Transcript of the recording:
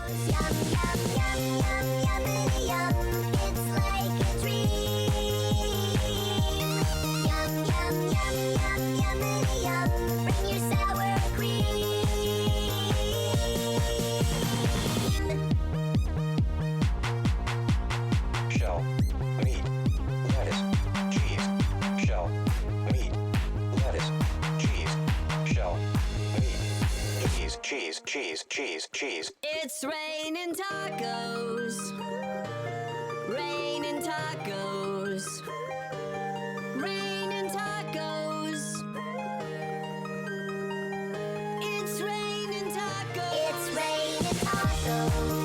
Yum, yum, yum, yum, yummity yum. It's like a dream. Yum, yum, yum, yum, yummity yum. Bring your sour cream. Shell, meat, lettuce, cheese. Shell, meat, lettuce, cheese. Shell, meat, cheese, cheese, cheese, cheese. It's raining tacos. Raining tacos. Raining tacos. It's raining tacos. It's raining tacos.